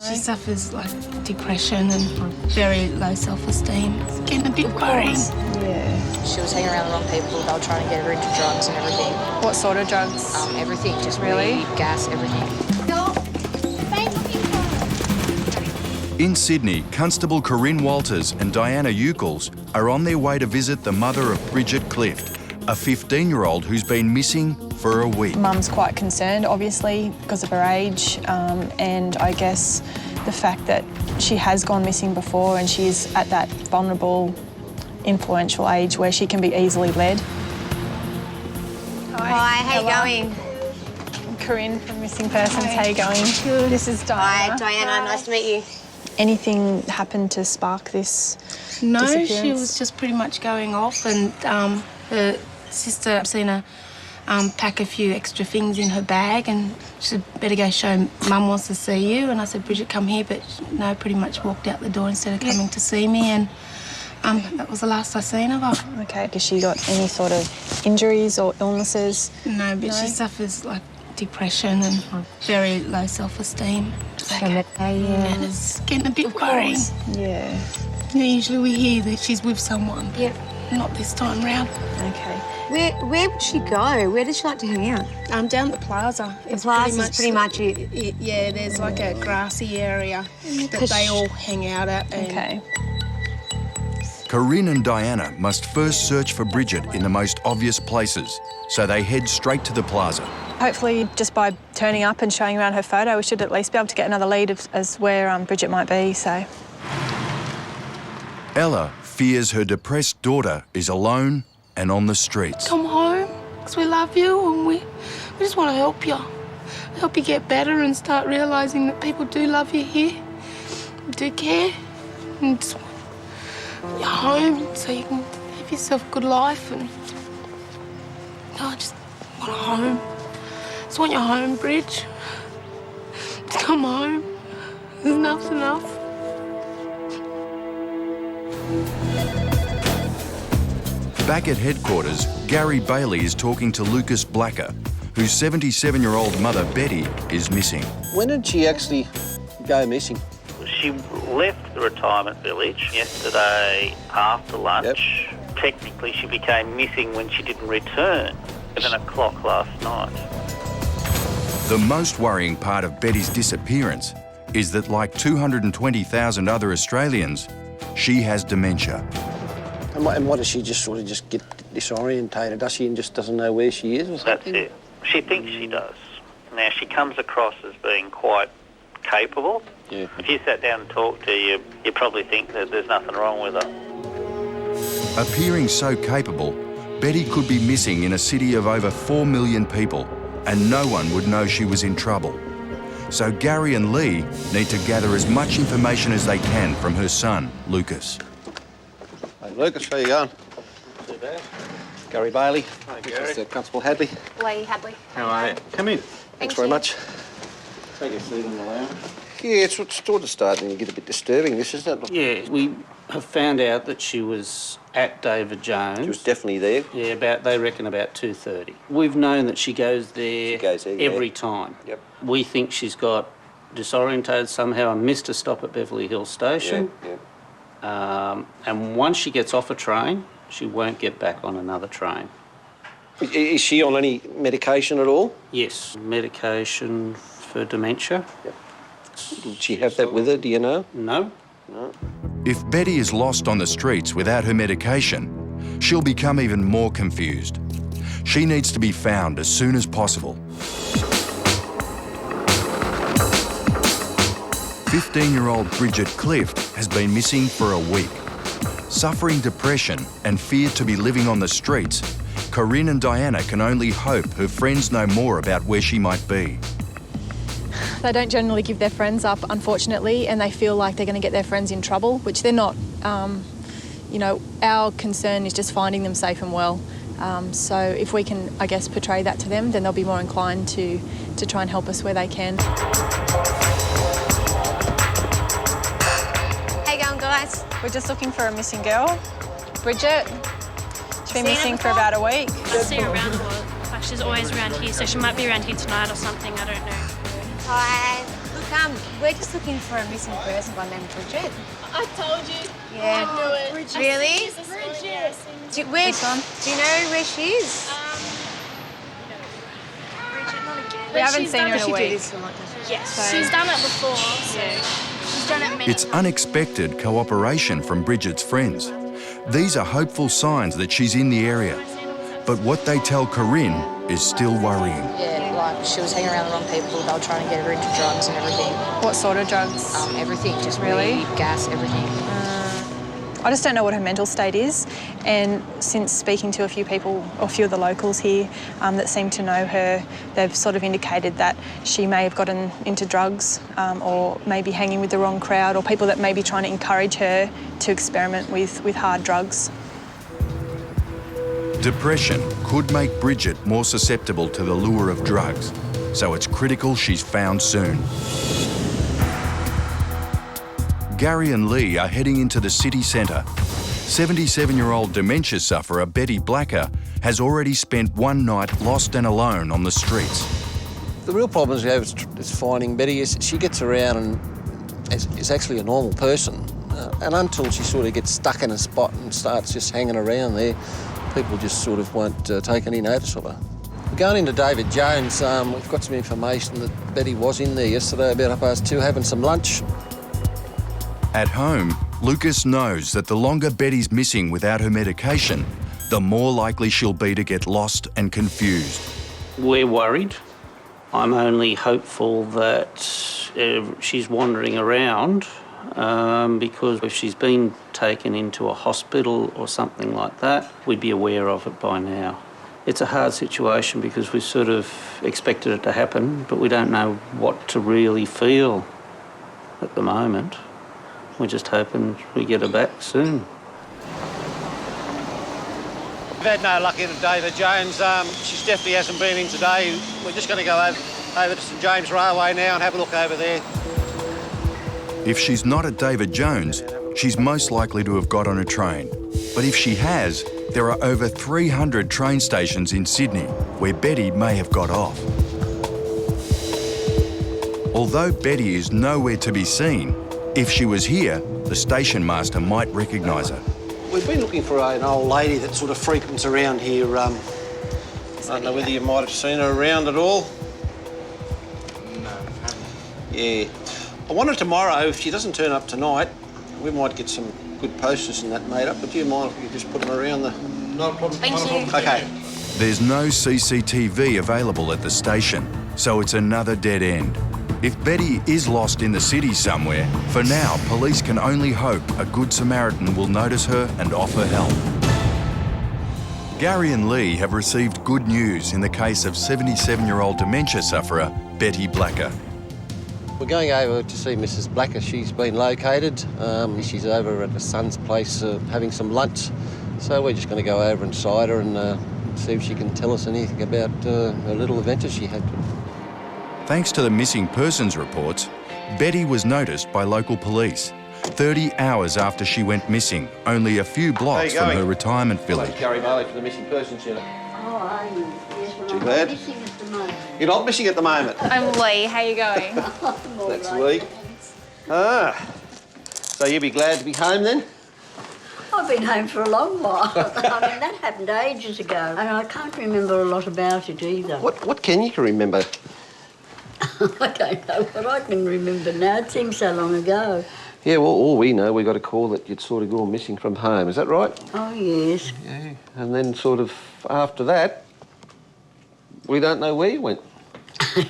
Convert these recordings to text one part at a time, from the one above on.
She suffers like depression and very low self-esteem. It's getting a bit worrying. Yeah. She was hanging around the wrong people. They were trying to get her into drugs and everything. What sort of drugs? Everything, just Really? weed, gas, everything. In Sydney, Constable Corinne Walters and Diana Eucles are on their way to visit the mother of Bridget Clift, a 15-year-old who's been missing for a week. Mum's quite concerned, obviously, because of her age, and I guess the fact that she has gone missing before and she's at that vulnerable, influential age where she can be easily led. Hi, how you going? Corinne from Missing Persons, how you going? Good. This is Diana. Hi, Diana, nice to meet you. Anything happened to spark this No, disappearance? she was just pretty much going off, and her sister seen her pack a few extra things in her bag, and she said, better go show Mum wants to see you. And I said, Bridget, come here, but no, pretty much walked out the door instead of coming to see me, and that was the last I seen of her. Okay, has she got any sort of injuries or illnesses? No, but she suffers like depression and very low self-esteem. And it's getting a bit worrying. Yeah. Usually we hear that she's with someone. Yep. Not this time round. Okay. Where would she go? Where does she like to hang out? Down at the plaza. The plaza's pretty much it. Yeah, there's like a grassy area that they all hang out at. And Okay. Corinne and Diana must first search for Bridget in the most obvious places, so they head straight to the plaza. Hopefully, just by turning up and showing around her photo, we should at least be able to get another lead as where Bridget might be, so. Ella fears her depressed daughter is alone and on the streets. come home, because we love you and we just want to help you. Help you get better and start realising that people do love you here, do care, and just want you home so you can have yourself a good life. And I just want a home. Just want your home, Bridge. Just come home. Enough's enough. Back at headquarters, Gary Bailey is talking to Lucas Blacker, whose 77-year-old mother, Betty, is missing. When did she actually go missing? She left the retirement village yesterday after lunch. Yep. Technically, she became missing when she didn't return, 11 o'clock last night. The most worrying part of Betty's disappearance is that, like 220,000 other Australians, she has dementia. And what does she just sort of just get disorientated, does she, and just doesn't know where she is or something? That's it. She thinks she does. Now, she comes across as being quite capable. Yeah. If you sat down and talked to her, you probably think that there's nothing wrong with her. Appearing so capable, Betty could be missing in a city of over 4 million people, and no one would know she was in trouble. So Gary and Lee need to gather as much information as they can from her son, Lucas. Hey, Lucas, how you going? Not too bad. Gary Bailey. Hi, Gary. Mr. Constable Hadley. Lee Hadley. How are you? Come in. Thanks very much. Take a seat in the lounge. Yeah, it's sort of starting to get a bit disturbing, this, isn't it? Yeah, we have found out that she was at David Jones. She was definitely there. Yeah, they reckon about 2:30. We've known that she goes there, every time. Yep. We think she's got disorientated somehow and missed a stop at Beverly Hills Station. Yeah. And once she gets off a train, she won't get back on another train. Is she on any medication at all? Yes, medication for dementia. Yep. Did she have that with her, do you know? No. No. If Betty is lost on the streets without her medication, she'll become even more confused. She needs to be found as soon as possible. 15-year-old Bridget Clift has been missing for a week. Suffering depression and feared to be living on the streets, Corinne and Diana can only hope her friends know more about where she might be. They don't generally give their friends up, unfortunately, and they feel like they're going to get their friends in trouble, which they're not. You know, our concern is just finding them safe and well. So if we can, I guess, portray that to them, then they'll be more inclined to try and help us where they can. How you going, guys? We're just looking for a missing girl, Bridget. She's been Seen her missing for before? about a week. I see her around a lot. Like she's always around here, so she might be around here tonight or something, I don't know. Hi. we're just looking for a missing person by the name of Bridget. I told you. Yeah. I knew it. Bridget. Really? Bridget. Do you know where she is? We haven't seen her in a week. Yes. She's done it before, so she's done it many It's unexpected cooperation from Bridget's friends. These are hopeful signs that she's in the area. But what they tell Corinne is still worrying. Yeah, like she was hanging around the wrong people. They were trying to get her into drugs and everything. What sort of drugs? Everything, just Really? weed, gas, everything. I just don't know what her mental state is, and since speaking to a few people, or a few of the locals here that seem to know her, they've sort of indicated that she may have gotten into drugs or maybe hanging with the wrong crowd, or people that may be trying to encourage her to experiment with hard drugs. Depression could make Bridget more susceptible to the lure of drugs, so it's critical she's found soon. Gary and Lee are heading into the city centre. 77-year-old dementia sufferer Betty Blacker has already spent one night lost and alone on the streets. The real problems we have is finding Betty. She gets around and is actually a normal person. And until she sort of gets stuck in a spot and starts just hanging around there, people just sort of won't take any notice of her. Going into David Jones, we've got some information that Betty was in there yesterday about 2:30 having some lunch. At home, Lucas knows that the longer Betty's missing without her medication, the more likely she'll be to get lost and confused. We're worried. I'm only hopeful that she's wandering around because if she's been taken into a hospital or something like that, we'd be aware of it by now. It's a hard situation because we sort of expected it to happen, but we don't know what to really feel at the moment. We're just hoping we get her back soon. We've had no luck in David Jones. She definitely hasn't been in today. We're just going to go over to St James Railway now and have a look over there. If she's not at David Jones, she's most likely to have got on a train. But if she has, there are over 300 train stations in Sydney where Betty may have got off. Although Betty is nowhere to be seen, if she was here, the station master might recognise her. We've been looking for an old lady that sort of frequents around here. I don't know whether you might have seen her around at all. No, haven't. Yeah. I wonder tomorrow, if she doesn't turn up tonight, we might get some good posters and that made up, but do you mind if you just put them around the... Not a problem. Thank you. OK. There's no CCTV available at the station, so it's another dead end. If Betty is lost in the city somewhere, for now, police can only hope a good Samaritan will notice her and offer help. Gary and Lee have received good news in the case of 77-year-old dementia sufferer Betty Blacker. We're going over to see Mrs Blacker. She's been located. She's over at her son's place having some lunch. So we're just going to go over inside her and see if she can tell us anything about her little adventure she had. Thanks to the missing persons reports, Betty was noticed by local police 30 hours after she went missing, only a few blocks from her retirement village. Gary Marley from the Missing Persons Unit. Oh, are you? Yes, well, Too I'm bad. missing at the moment. You're not missing at the moment. I'm Lee. How you going? That's Lee. Ah. So you'll be glad to be home then? I've been home for a long while. I mean, that happened ages ago, and I can't remember a lot about it either. What can you remember? I don't know what I can remember now. It seems so long ago. Yeah, well, all we know, we got a call that you'd sort of gone missing from home. Is that right? Oh, yes. Yeah. And then sort of after that, we don't know where you went.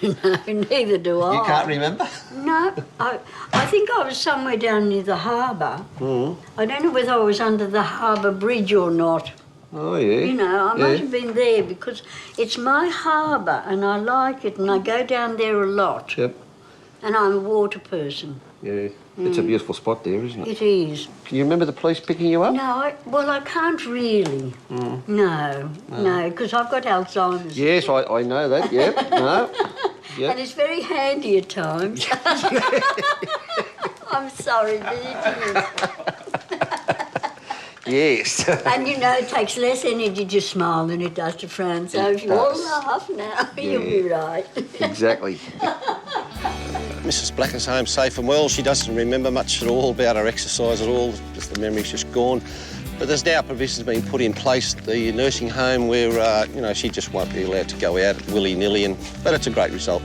No, neither do I. You can't remember? No. I think I was somewhere down near the harbour. I don't know whether I was under the harbour bridge or not. Oh, yeah. You know, I might have been there because it's my harbour and I like it and I go down there a lot. Yep. And I'm a water person. Yeah. It's a beautiful spot there, isn't it? It is. Can you remember the police picking you up? No, I can't really. No, because I've got Alzheimer's. Yes, I know that, yep. No. Yep. And it's very handy at times. I'm sorry, but it is. Yes. And you know, it takes less energy to smile than it does to frown. So if you all laugh now, you'll be right. Exactly. Mrs Black is home safe and well. She doesn't remember much at all about her exercise at all, just the memory's just gone. But there's now provisions being put in place at the nursing home where, you know, she just won't be allowed to go out willy-nilly, but it's a great result.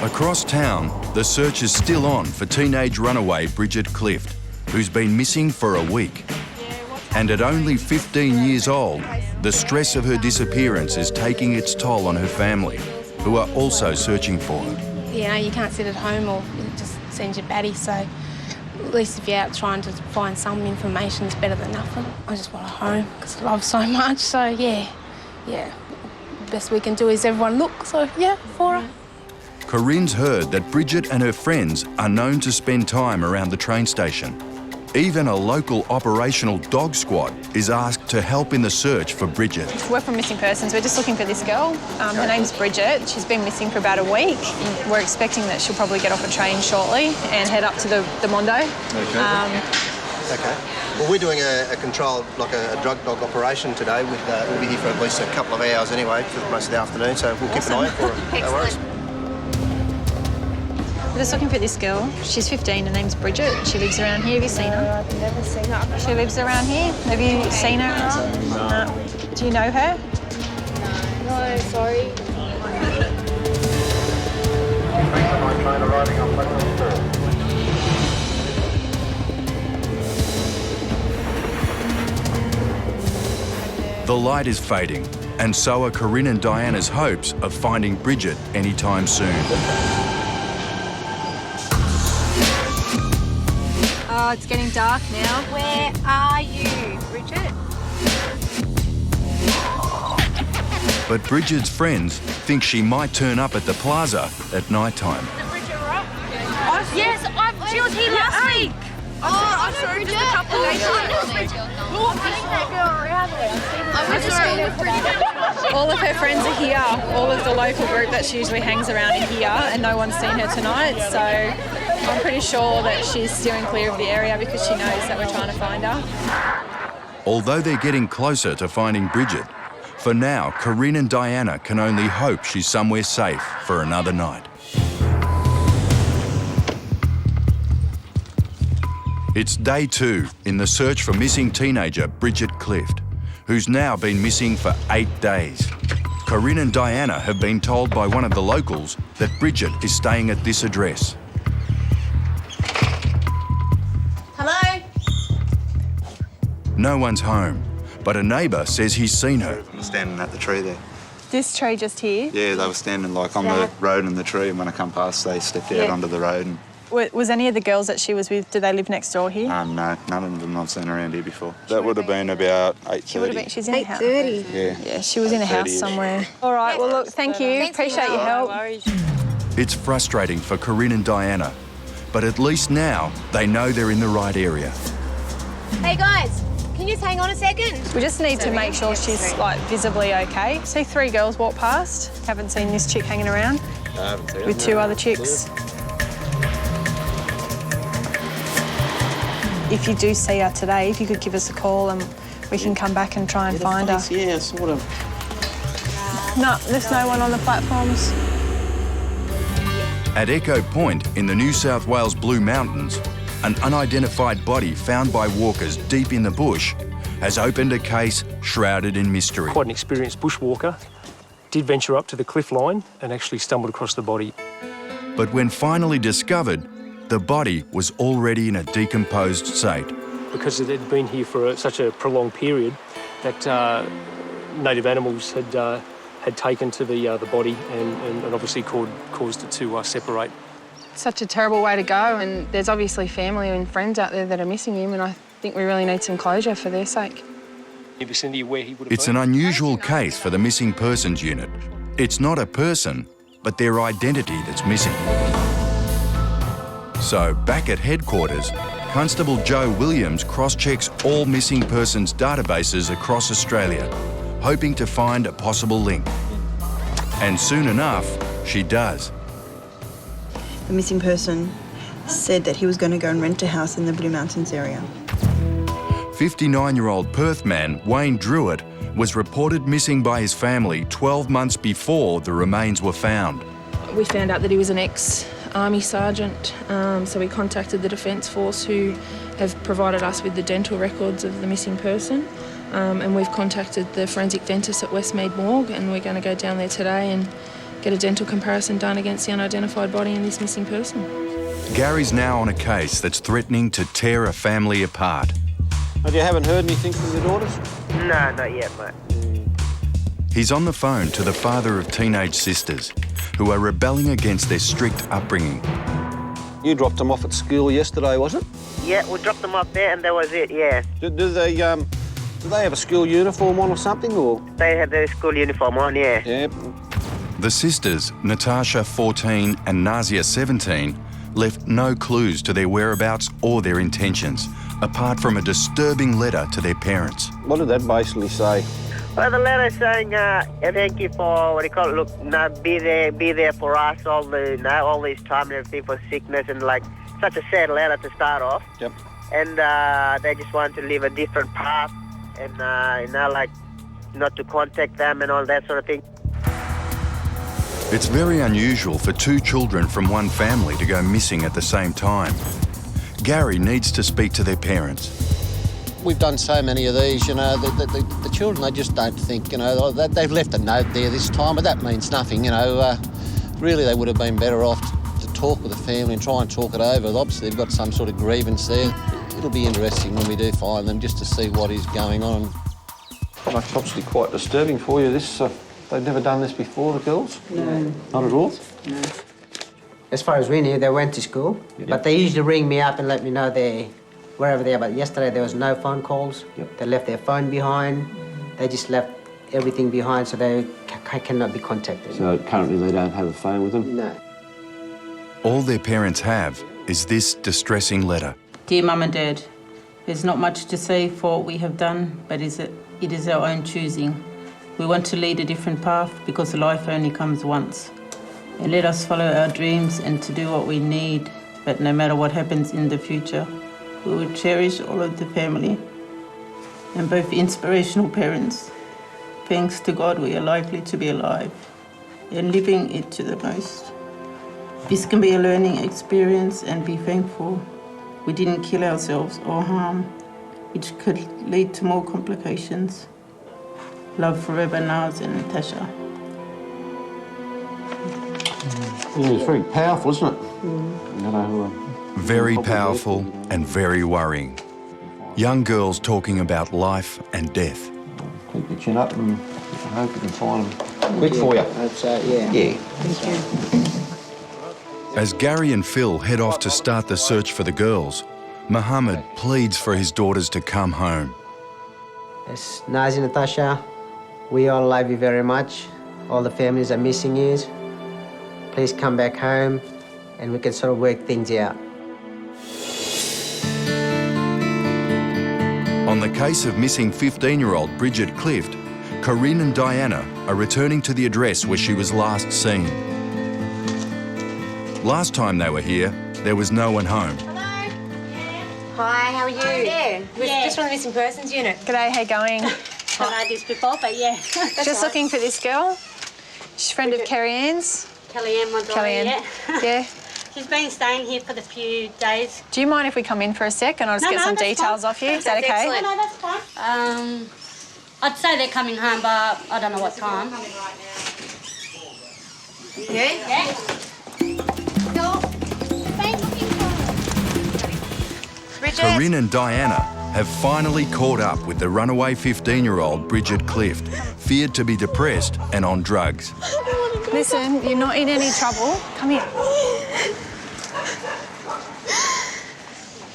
Across town, the search is still on for teenage runaway Bridget Clift, who's been missing for a week. And at only 15 years old, the stress of her disappearance is taking its toll on her family, who are also searching for her. You know, you can't sit at home or it just sends you batty, so at least if you're out trying to find some information, it's better than nothing. I just want her home because I love so much, so yeah. The best we can do is everyone look, so yeah, for her. Corinne's heard that Bridget and her friends are known to spend time around the train station. Even a local operational dog squad is asked to help in the search for Bridget. We're from Missing Persons. We're just looking for this girl. Her name's Bridget. She's been missing for about a week. We're expecting that she'll probably get off a train shortly and head up to the Mondo. Okay. Well, we're doing a controlled, like a drug dog operation today. We'll be here for at least a couple of hours anyway, for most of the afternoon, so we'll keep an eye out for her. No worries. We're just looking for this girl. She's 15, her name's Bridget. She lives around here. Have you seen her? I've never seen her. She lives around here. Have you seen her? No. Do you know her? No, sorry. The light is fading, and so are Corinne and Diana's hopes of finding Bridget anytime soon. Oh, it's getting dark now. Where are you, Bridget? But Bridget's friends think she might turn up at the plaza at night time. Yes, she was here last week. Oh, I saw her just a couple of days ago. All of her friends are here. All of the local group that she usually hangs around are here, and no one's seen her tonight. So I'm pretty sure that she's steering clear of the area because she knows that we're trying to find her. Although they're getting closer to finding Bridget, for now, Corinne and Diana can only hope she's somewhere safe for another night. It's day 2 in the search for missing teenager Bridget Clift, who's now been missing for 8 days. Corinne and Diana have been told by one of the locals that Bridget is staying at this address. Hello? No one's home, but a neighbour says he's seen her. I'm standing at the tree there. This tree just here? Yeah, they were standing like on the road and the tree, and when I come past, they stepped out onto the road. And... Was any of the girls that she was with, do they live next door here? No, none of them I've seen around here before. That would have been about 8:30. She's in the house. 8:30? Yeah, she was in a house somewhere. All right, well, look, thank you. Appreciate your help. It's frustrating for Corinne and Diana, but at least now they know they're in the right area. Hey, guys, can you just hang on a second? We just need to make sure she's, like, visibly okay. See 3 girls walk past. Haven't seen this chick hanging around with 2 other chicks. If you do see her today, if you could give us a call and we can come back and try and find her. Yeah, sort of. No, there's no one on the platforms. At Echo Point in the New South Wales Blue Mountains, an unidentified body found by walkers deep in the bush has opened a case shrouded in mystery. Quite an experienced bushwalker. Did venture up to the cliff line and actually stumbled across the body. But when finally discovered, the body was already in a decomposed state. Because it had been here for such a prolonged period, that native animals had taken to the body and obviously caused it to separate. Such a terrible way to go, and there's obviously family and friends out there that are missing him, and I think we really need some closure for their sake. In the vicinity where he would have It's an unusual case for the Missing Persons Unit. It's not a person, but their identity that's missing. So, back at headquarters, Constable Joe Williams cross-checks all missing persons databases across Australia, hoping to find a possible link. And soon enough, she does. The missing person said that he was going to go and rent a house in the Blue Mountains area. 59-year-old Perth man Wayne Druitt was reported missing by his family 12 months before the remains were found. We found out that he was an ex-army sergeant, so we contacted the Defence Force, who have provided us with the dental records of the missing person, and we've contacted the forensic dentist at Westmead Morgue, and we're going to go down there today and get a dental comparison done against the unidentified body and this missing person. Gary's now on a case that's threatening to tear a family apart. But you haven't heard anything from your daughters? No, not yet, mate. He's on the phone to the father of teenage sisters who are rebelling against their strict upbringing. You dropped them off at school yesterday, was it? Yeah, we dropped them off there and that was it, yeah. Do they have a school uniform on or something, or? They had their school uniform on, yeah. Yeah. The sisters, Natasha, 14, and Nazia, 17, left no clues to their whereabouts or their intentions, apart from a disturbing letter to their parents. What did that basically say? Well, the letter saying, thank you for, what do you call it, look, no, be there for us all this time and everything, for sickness, and like, such a sad letter to start off. Yep. And they just want to live a different path, and, like, not to contact them and all that sort of thing. It's very unusual for two children from one family to go missing at the same time. Gary needs to speak to their parents. We've done so many of these, you know, the children, they just don't think, you know, they've left a note there this time, but that means nothing, you know. Really, they would have been better off to talk with the family and try and talk it over. Obviously, they've got some sort of grievance there. It'll be interesting when we do find them, just to see what is going on. That's obviously quite disturbing for you, this. They've never done this before, the girls? No. Not at all? No. As far as we knew, they went to school, but they usually ring me up and let me know they're wherever they are. But yesterday there was no phone calls. They left their phone behind. They just left everything behind, so they cannot be contacted. So currently they don't have a phone with them? No. All their parents have is this distressing letter. Dear Mum and Dad, there's not much to say for what we have done, but it is our own choosing. We want to lead a different path because life only comes once. And let us follow our dreams and to do what we need, but no matter what happens in the future, we will cherish all of the family and both inspirational parents. Thanks to God, we are likely to be alive and living it to the most. This can be a learning experience, and be thankful we didn't kill ourselves or harm, which could lead to more complications. Love forever, Naz and Natasha. Yeah, it's very powerful, isn't it? You know, Very powerful and very worrying. Young girls talking about life and death. Keep your chin up and I hope you can find them quick for you. I'd say, yeah. Yeah. Thank you. As Gary and Phil head off to start the search for the girls, Mohammed pleads for his daughters to come home. Yes, Nazi, Natasha, we all love you very much. All the families are missing you. Please come back home and we can sort of work things out. On the case of missing 15-year-old Bridget Clift, Corinne and Diana are returning to the address where she was last seen. Last time they were here, there was no one home. Hi, how are you? Hi there. We're just from the Missing Persons Unit. G'day, how you going? I've had this before, but yeah. Just looking for this girl. She's a friend of Kerry Ann's. Kellyanne, my daughter, Kellyanne. yeah. She's been staying here for the few days. Do you mind if we come in for a sec and I'll just get some details off you? Is that okay? Excellent. No, that's fine. I'd say they're coming home, but I don't know what time. Yeah? Yeah. Corinne and Diana have finally caught up with the runaway 15-year-old Bridget Clift, feared to be depressed and on drugs. Listen, you're not in any trouble. Come here.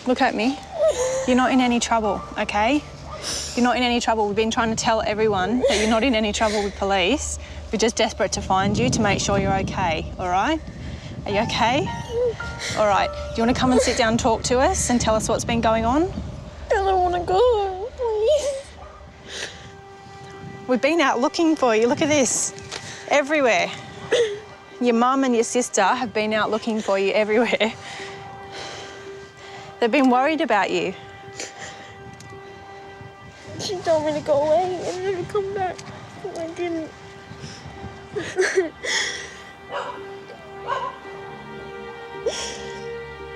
Look at me. You're not in any trouble, okay? You're not in any trouble. We've been trying to tell everyone that you're not in any trouble with police. We're just desperate to find you to make sure you're okay, all right? Are you okay? All right. Do you want to come and sit down and talk to us and tell us what's been going on? I don't want to go, please. We've been out looking for you. Look at this. Everywhere. Your mum and your sister have been out looking for you everywhere. They've been worried about you. She told me to go away and never come back. And I didn't.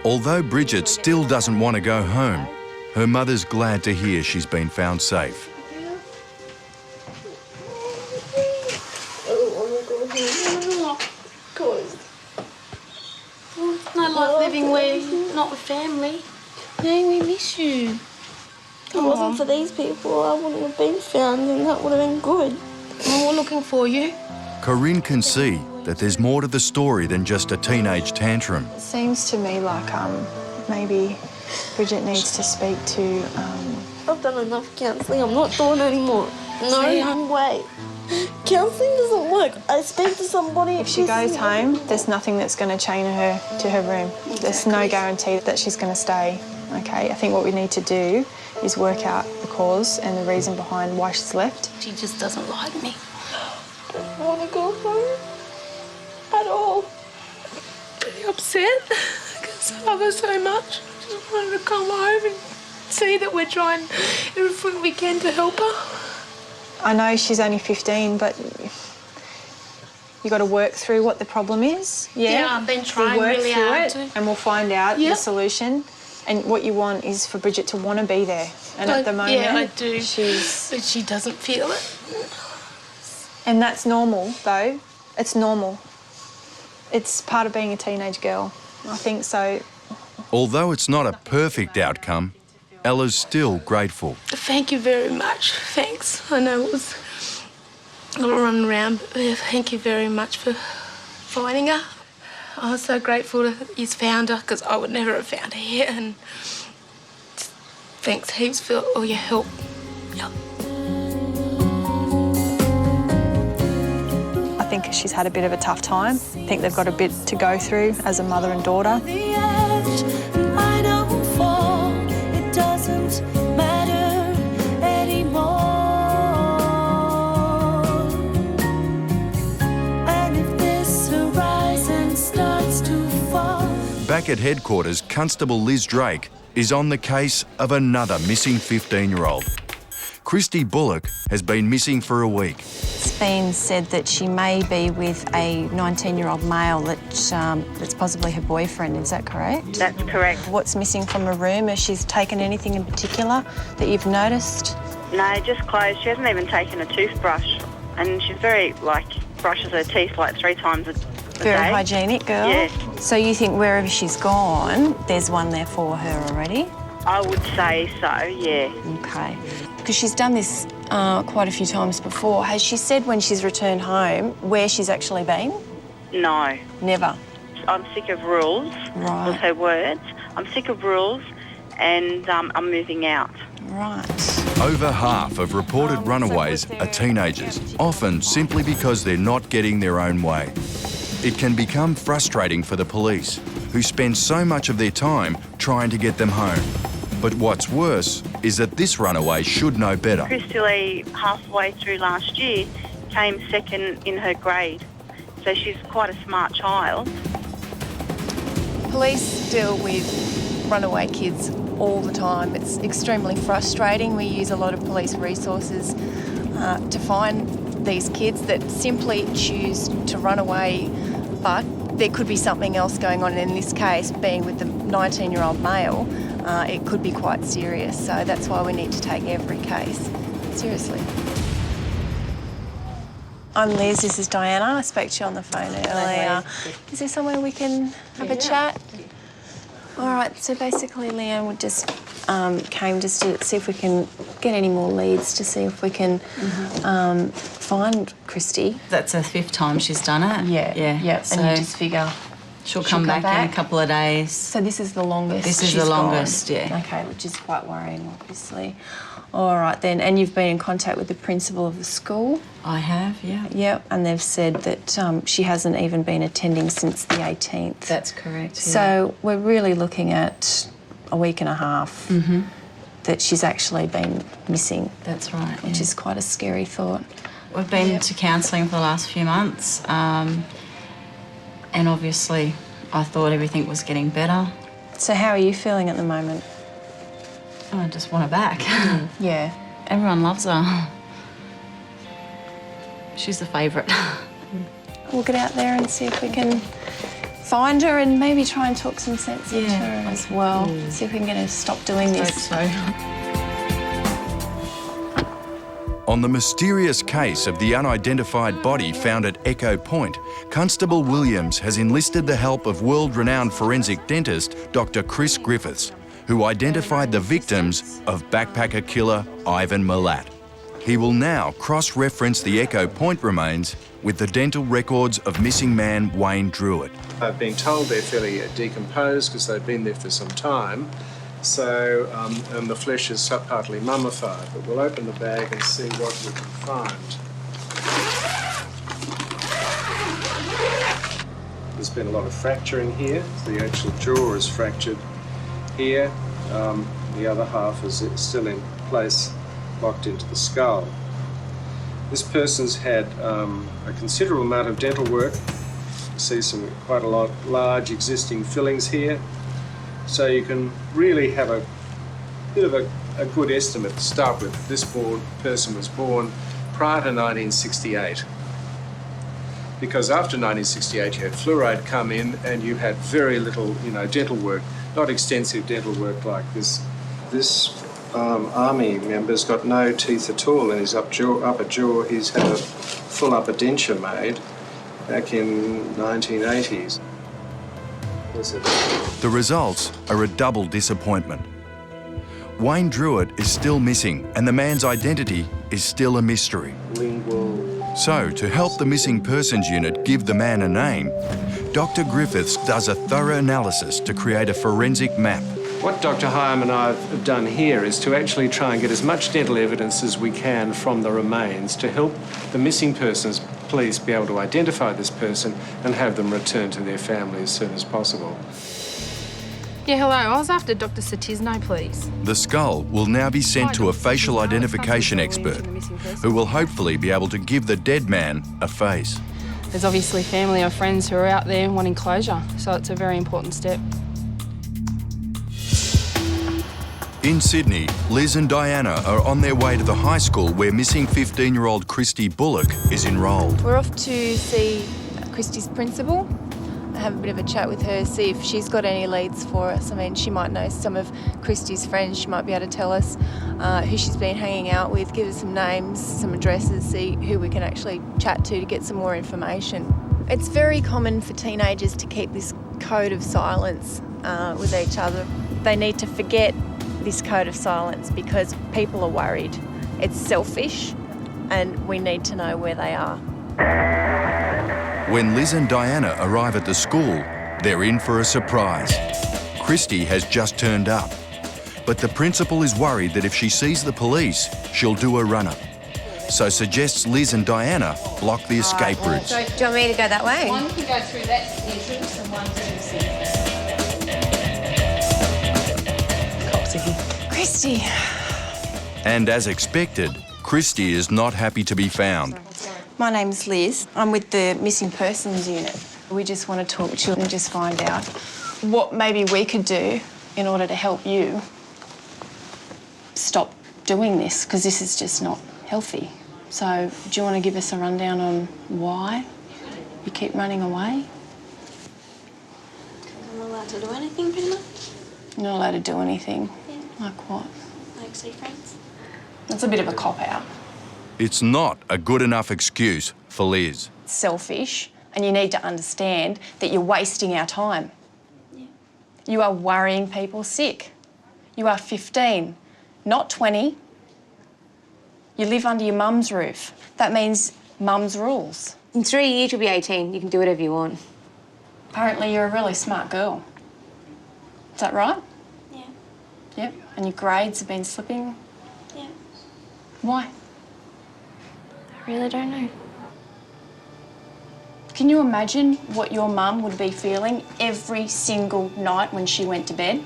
Although Bridget still doesn't want to go home, her mother's glad to hear she's been found safe. No life living where not with family. No, we miss you. If it wasn't for these people, I wouldn't have been found, and that would have been good. Well, we're looking for you. Corinne can see that there's more to the story than just a teenage tantrum. It seems to me like maybe Bridget needs to speak to... I've done enough counselling. I'm not doing anymore. No way. Counselling doesn't work. I speak to somebody... If she goes home, there's nothing that's going to chain her to her room. Exactly. There's no guarantee that she's going to stay, OK? I think what we need to do is work out the cause and the reason behind why she's left. She just doesn't like me. I don't want to go home at all. Pretty upset because I love her so much. I just wanted to come home and see that we're trying everything we can to help her. I know she's only 15, but you got to work through what the problem is. Yeah, I've been trying really hard to. And we'll find out the solution. And what you want is for Bridget to want to be there. And at the moment, yeah, I do. But she doesn't feel it. And that's normal, though. It's normal. It's part of being a teenage girl. I think so. Although it's not a perfect outcome, Ella's still grateful. Thank you very much. Thanks. I know it was a little run around, but thank you very much for finding her. I was so grateful that he's found her because I would never have found her here. And thanks heaps for all your help. Yep. I think she's had a bit of a tough time. I think they've got a bit to go through as a mother and daughter. Back at headquarters, Constable Liz Drake is on the case of another missing 15-year-old. Christy Bullock has been missing for a week. It's been said that she may be with a 19-year-old male that's possibly her boyfriend. Is that correct? That's correct. What's missing from her room? Has she taken anything in particular that you've noticed? No, just clothes. She hasn't even taken a toothbrush. And she's very, brushes her teeth 3 times a day. Very hygienic girl. Yeah. So you think wherever she's gone, there's one there for her already? I would say so, yeah. OK. Because she's done this quite a few times before. Has she said when she's returned home where she's actually been? No. Never? I'm sick of rules, was her words. I'm sick of rules and I'm moving out. Right. Over half of reported runaways are teenagers, often simply because they're not getting their own way. It can become frustrating for the police, who spend so much of their time trying to get them home. But what's worse is that this runaway should know better. Christy Lee, halfway through last year, came second in her grade. So she's quite a smart child. Police deal with runaway kids all the time. It's extremely frustrating. We use a lot of police resources to find these kids that simply choose to run away, but there could be something else going on. In this case, being with the 19-year-old male, it could be quite serious. So that's why we need to take every case seriously. I'm Liz, this is Diana. I spoke to you on the phone earlier. Is there somewhere we can have a chat? All right, so basically Leanne would just came just to see if we can get any more leads, to see if we can find Christy. That's the 5th time she's done it. Yeah. So and you just figure she'll come back in a couple of days. So this is the longest. This is the longest, yeah. Okay, which is quite worrying, obviously. All right then, and you've been in contact with the principal of the school? I have, yeah. Yep, and they've said that she hasn't even been attending since the 18th. That's correct, yeah. So we're really looking at a week and a half that she's actually been missing. That's right, which is quite a scary thought. We've been to counselling for the last few months, and obviously I thought everything was getting better. So how are you feeling at the moment? I just want her back. Yeah. Everyone loves her. She's the favourite. We'll get out there and see if we can find her and maybe try and talk some sense into her as well. See if we can get her to stop doing this. On the mysterious case of the unidentified body found at Echo Point, Constable Williams has enlisted the help of world-renowned forensic dentist Dr. Chris Griffiths, who identified the victims of backpacker killer Ivan Milat. He will now cross-reference the Echo Point remains with the dental records of missing man Wayne Druitt. I've been told they're fairly decomposed because they've been there for some time. So, and the flesh is partly mummified, but we'll open the bag and see what we can find. There's been a lot of fracturing here. The actual jaw is fractured here. The other half is still in place, locked into the skull. This person's had a considerable amount of dental work. You see quite a lot large existing fillings here. So you can really have a bit of a good estimate to start with. This person was born prior to 1968. Because after 1968 you had fluoride come in and you had very little, dental work, not extensive dental work like this. This army member's got no teeth at all in his upper jaw. He's had a full upper denture made back in 1980s. The results are a double disappointment. Wayne Druitt is still missing and the man's identity is still a mystery. So, to help the Missing Persons Unit give the man a name, Dr. Griffiths does a thorough analysis to create a forensic map. What Dr. Hyam and I have done here is to actually try and get as much dental evidence as we can from the remains to help the missing persons police be able to identify this person and have them returned to their family as soon as possible. Yeah, hello. I was after Dr. Satisno, please. The skull will now be sent to a facial identification expert who will hopefully be able to give the dead man a face. There's obviously family or friends who are out there wanting closure, so it's a very important step. In Sydney, Liz and Diana are on their way to the high school where missing 15-year-old Christy Bullock is enrolled. We're off to see Christy's principal, have a bit of a chat with her, see if she's got any leads for us. I mean, she might know some of Christy's friends. She might be able to tell us who she's been hanging out with, give us some names, some addresses, see who we can actually chat to get some more information. It's very common for teenagers to keep this code of silence with each other. They need to forget this code of silence because people are worried. It's selfish and we need to know where they are. When Liz and Diana arrive at the school, they're in for a surprise. Christy has just turned up, but the principal is worried that if she sees the police, she'll do a run-up. So suggests Liz and Diana block the escape routes. So, do you want me to go that way? One can go through that entrance and one through C. Christy. And as expected, Christy is not happy to be found. My name's Liz. I'm with the Missing Persons Unit. We just want to talk to you and just find out what maybe we could do in order to help you stop doing this, because this is just not healthy. So do you want to give us a rundown on why you keep running away? I'm not allowed to do anything, pretty much. You're not allowed to do anything? Yeah. Like what? Like see friends. That's a bit of a cop-out. It's not a good enough excuse for Liz. It's selfish, and you need to understand that you're wasting our time. Yeah. You are worrying people sick. You are 15, not 20. You live under your mum's roof. That means mum's rules. In 3 years, you'll be 18. You can do whatever you want. Apparently, you're a really smart girl. Is that right? Yeah. Yep. And your grades have been slipping? Yeah. Why? I really don't know. Can you imagine what your mum would be feeling every single night when she went to bed?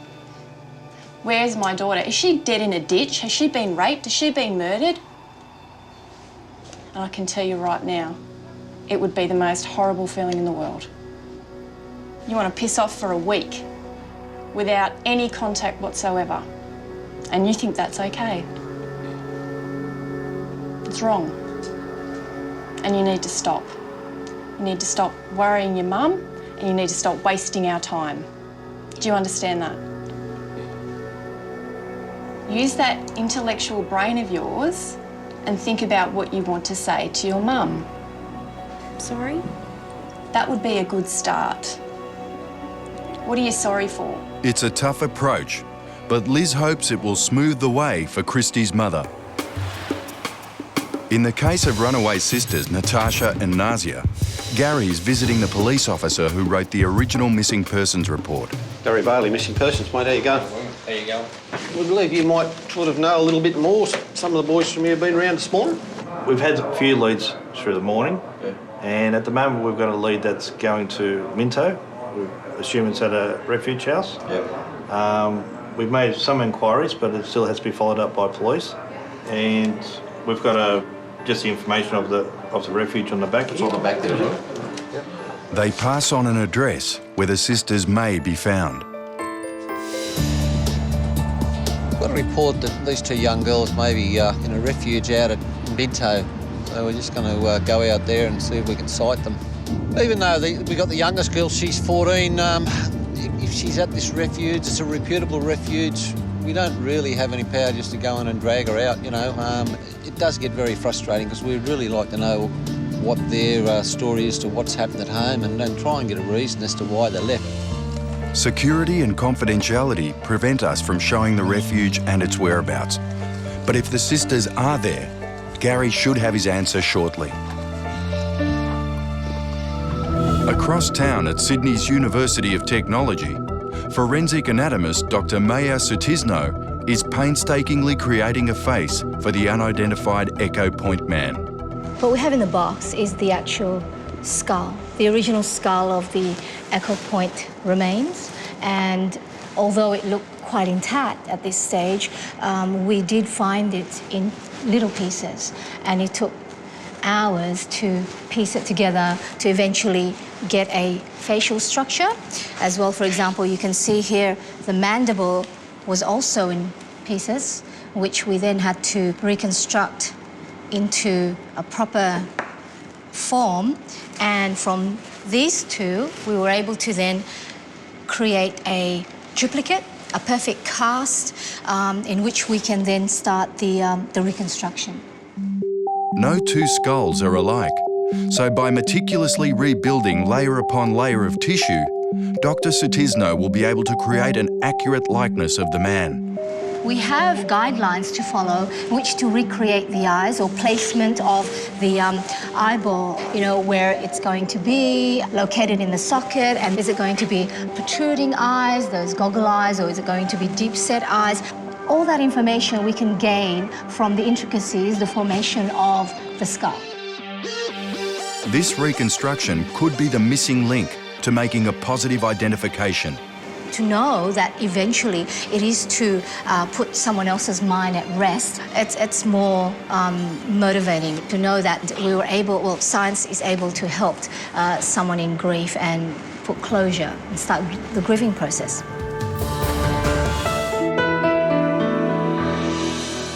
Where's my daughter? Is she dead in a ditch? Has she been raped? Has she been murdered? And I can tell you right now, it would be the most horrible feeling in the world. You want to piss off for a week without any contact whatsoever, and you think that's okay. It's wrong. And you need to stop. You need to stop worrying your mum, and you need to stop wasting our time. Do you understand that? Use that intellectual brain of yours and think about what you want to say to your mum. Sorry? That would be a good start. What are you sorry for? It's a tough approach, but Liz hopes it will smooth the way for Christy's mother. In the case of runaway sisters Natasha and Nazia, Gary is visiting the police officer who wrote the original missing persons report. Gary Bailey, missing persons, mate, how you going? How you going? We believe you might sort of know a little bit more. Some of the boys from here have been around this morning. We've had a few leads through the morning, and at the moment we've got a lead that's going to Minto. We assume it's at a refuge house. We've made some inquiries, but it still has to be followed up by police. And we've got just the information of the refuge on the back. It's on the back there, isn't it? They pass on an address where the sisters may be found. Got a report that these two young girls may be in a refuge out at Minto. So we're just going to go out there and see if we can sight them. Even though we got the youngest girl, she's 14, if she's at this refuge, it's a reputable refuge. We don't really have any power just to go in and drag her out, you know. It does get very frustrating because we'd really like to know what their story is to what's happened at home and try and get a reason as to why they left. Security and confidentiality prevent us from showing the refuge and its whereabouts. But if the sisters are there, Gary should have his answer shortly. Across town at Sydney's University of Technology, forensic anatomist Dr. Maya Sutisno is painstakingly creating a face for the unidentified Echo Point man. What we have in the box is the actual skull, the original skull of the Echo Point remains, and although it looked quite intact at this stage, we did find it in little pieces, and it took hours to piece it together to eventually get a facial structure. As well, for example, you can see here the mandible was also in pieces, which we then had to reconstruct into a proper form. And from these two, we were able to then create a duplicate, a perfect cast, in which we can then start the reconstruction. No two skulls are alike, so by meticulously rebuilding layer upon layer of tissue, Dr. Sutisno will be able to create an accurate likeness of the man. We have guidelines to follow in which to recreate the eyes or placement of the eyeball, you know, where it's going to be located in the socket, and is it going to be protruding eyes, those goggle eyes, or is it going to be deep set eyes? All that information we can gain from the intricacies, the formation of the skull. This reconstruction could be the missing link to making a positive identification. To know that eventually it is to put someone else's mind at rest, it's more motivating to know that we were able, well, science is able to help someone in grief and put closure and start the grieving process.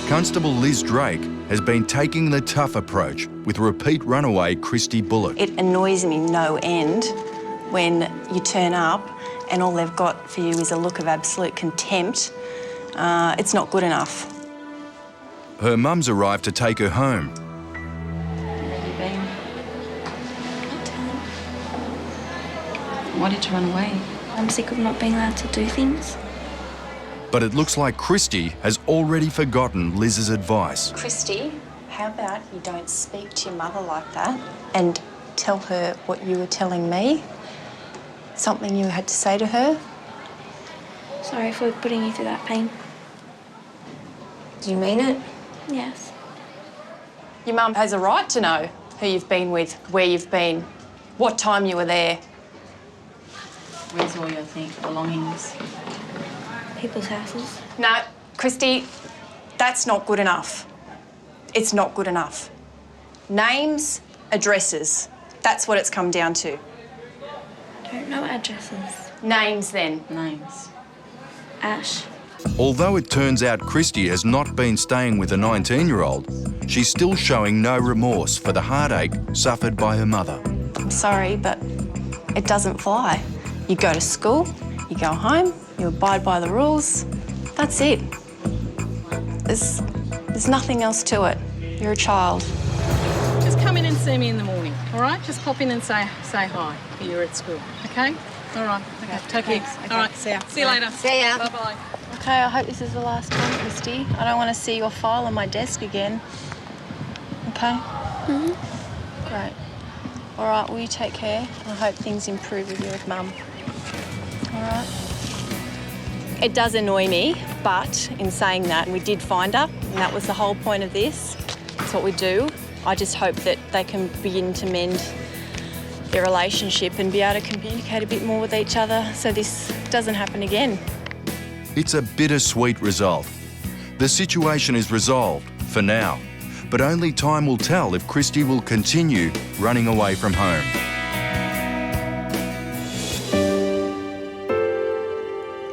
Constable Liz Drake has been taking the tough approach with repeat runaway Christy Bullock. It annoys me no end when you turn up and all they've got for you is a look of absolute contempt. It's not good enough. Her mum's arrived to take her home. Where have you been? Why did you run away? I'm sick of not being allowed to do things. But it looks like Christy has already forgotten Liz's advice. Christy, how about you don't speak to your mother like that and tell her what you were telling me? Something you had to say to her? Sorry for putting you through that pain. Do you mean it? Yes. Your mum has a right to know who you've been with, where you've been, what time you were there. Where's all your belongings? People's houses. No, Christy, that's not good enough. It's not good enough. Names, addresses, that's what it's come down to. I don't know addresses. Names, then. Names. Ash. Although it turns out Christy has not been staying with a 19-year-old, she's still showing no remorse for the heartache suffered by her mother. I'm sorry, but it doesn't fly. You go to school, you go home, you abide by the rules. That's it. There's nothing else to it. You're a child. Just come in and see me in the morning, all right? Just pop in and say hi when you're at school, OK? All right, OK, take care. Okay. All right, see ya. See you later. See ya. Bye-bye. Okay, I hope this is the last time, Christy. I don't want to see your file on my desk again. Okay? Mm-hmm. Great. All right, well, you take care. I hope things improve with you with Mum. All right? It does annoy me, but in saying that, we did find her, and that was the whole point of this. That's what we do. I just hope that they can begin to mend their relationship and be able to communicate a bit more with each other so this doesn't happen again. It's a bittersweet result. The situation is resolved, for now, but only time will tell if Christy will continue running away from home.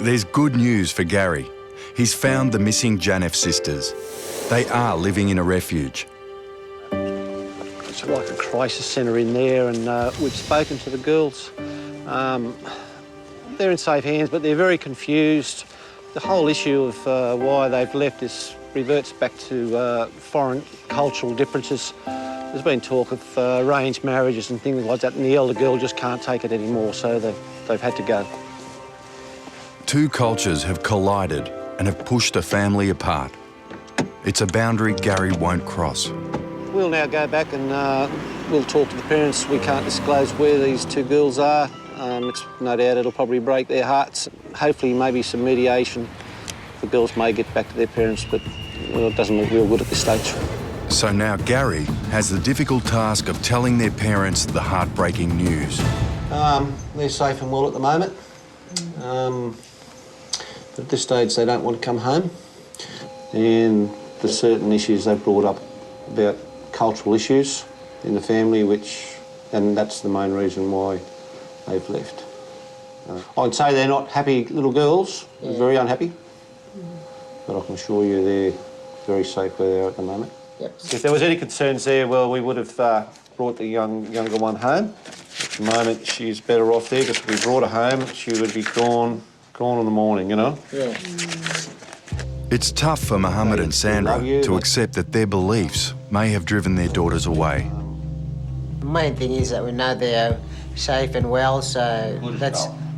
There's good news for Gary. He's found the missing Janef sisters. They are living in a refuge. It's like a crisis centre in there, and we've spoken to the girls. They're in safe hands, but they're very confused. The whole issue of why they've left reverts back to foreign cultural differences. There's been talk of arranged marriages and things like that, and the elder girl just can't take it anymore, so they've had to go. Two cultures have collided and have pushed a family apart. It's a boundary Gary won't cross. We'll now go back and we'll talk to the parents. We can't disclose where these two girls are. It's no doubt it'll probably break their hearts. Hopefully maybe some mediation. The girls may get back to their parents, but well, it doesn't look real good at this stage. So now Gary has the difficult task of telling their parents the heartbreaking news. They're safe and well at the moment. But at this stage they don't want to come home. And there's certain issues they've brought up about cultural issues in the family, and that's the main reason why they've left. I'd say they're not happy little girls, they're very unhappy, but I can assure you they're very safe where they are at the moment. Yep. If there was any concerns there, well, we would have brought the younger one home. At the moment, she's better off there, because if we brought her home, she would be gone in the morning, you know? Yeah. It's tough for Mohammed and Sandra to accept that their beliefs may have driven their daughters away. The main thing is that we know they're safe and well, so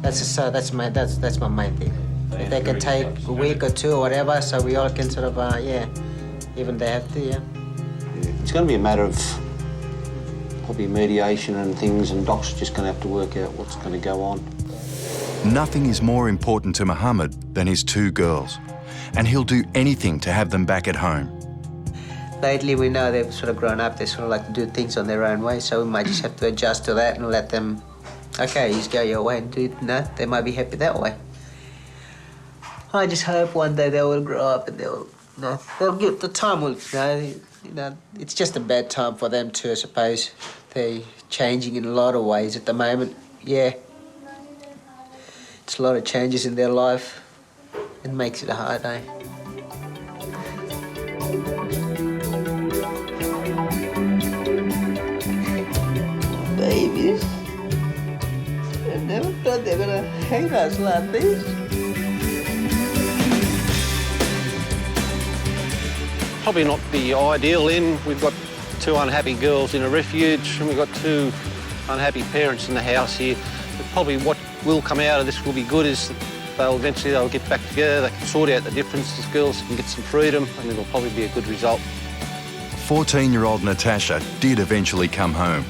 that's my main thing. If they can take a week or two or whatever, so we all can sort of, even they have to, yeah. It's going to be a matter of probably mediation and things, and Doc's just going to have to work out what's going to go on. Nothing is more important to Mohammed than his two girls, and he'll do anything to have them back at home. Lately, we know they've sort of grown up, they sort of like to do things on their own way, so we might just have to adjust to that and let them, okay, you just go your way and do it. No, they might be happy that way. I just hope one day they will grow up and they'll get the time will, it's just a bad time for them too, I suppose. They're changing in a lot of ways at the moment, yeah. It's a lot of changes in their life. It makes it a hard day. Babies. I never thought they were gonna hate us like this. Probably not the ideal in. We've got two unhappy girls in a refuge, and we've got two unhappy parents in the house here. But probably what will come out of this will be good is that they'll get back together, they can sort out the differences, girls can get some freedom, and it'll probably be a good result. 14-year-old Natasha did eventually come home,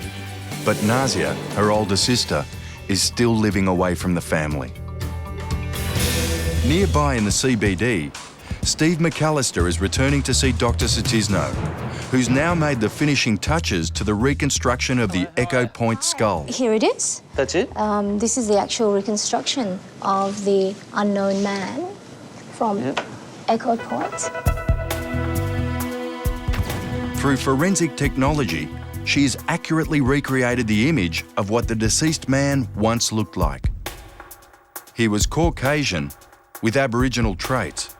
but Nazia, her older sister, is still living away from the family. Nearby in the CBD, Steve McAllister is returning to see Dr. Satisno, who's now made the finishing touches to the reconstruction of the Echo Point skull. Here it is. That's it? This is the actual reconstruction of the unknown man from Echo Point. Through forensic technology, she's accurately recreated the image of what the deceased man once looked like. He was Caucasian with Aboriginal traits,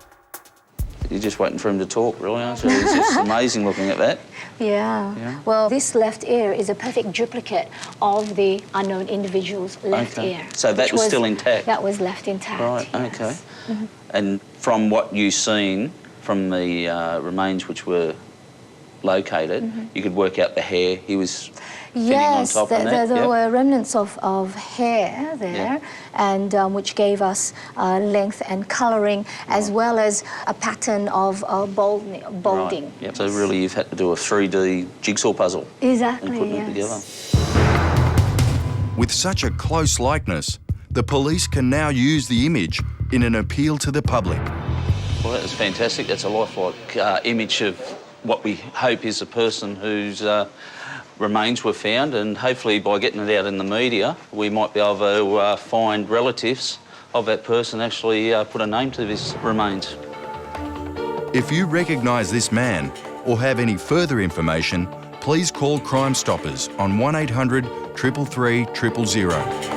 You're just waiting for him to talk, really, aren't you? It's just amazing looking at that. Yeah. Well, this left ear is a perfect duplicate of the unknown individual's left ear. So that was still intact? That was left intact. Right, yes. okay. And from what you've seen from the remains which were located, you could work out the hair he was thinning on top of that? There were remnants of hair there, and which gave us length and colouring, as well as a pattern of balding. Right. Yep. So really you've had to do a 3D jigsaw puzzle. Exactly, and putting it together. With such a close likeness, the police can now use the image in an appeal to the public. Well, that was fantastic. That's a lifelike image of what we hope is a person whose remains were found, and hopefully by getting it out in the media, we might be able to find relatives of that person, actually put a name to his remains. If you recognise this man or have any further information, please call Crime Stoppers on 1800 333 000.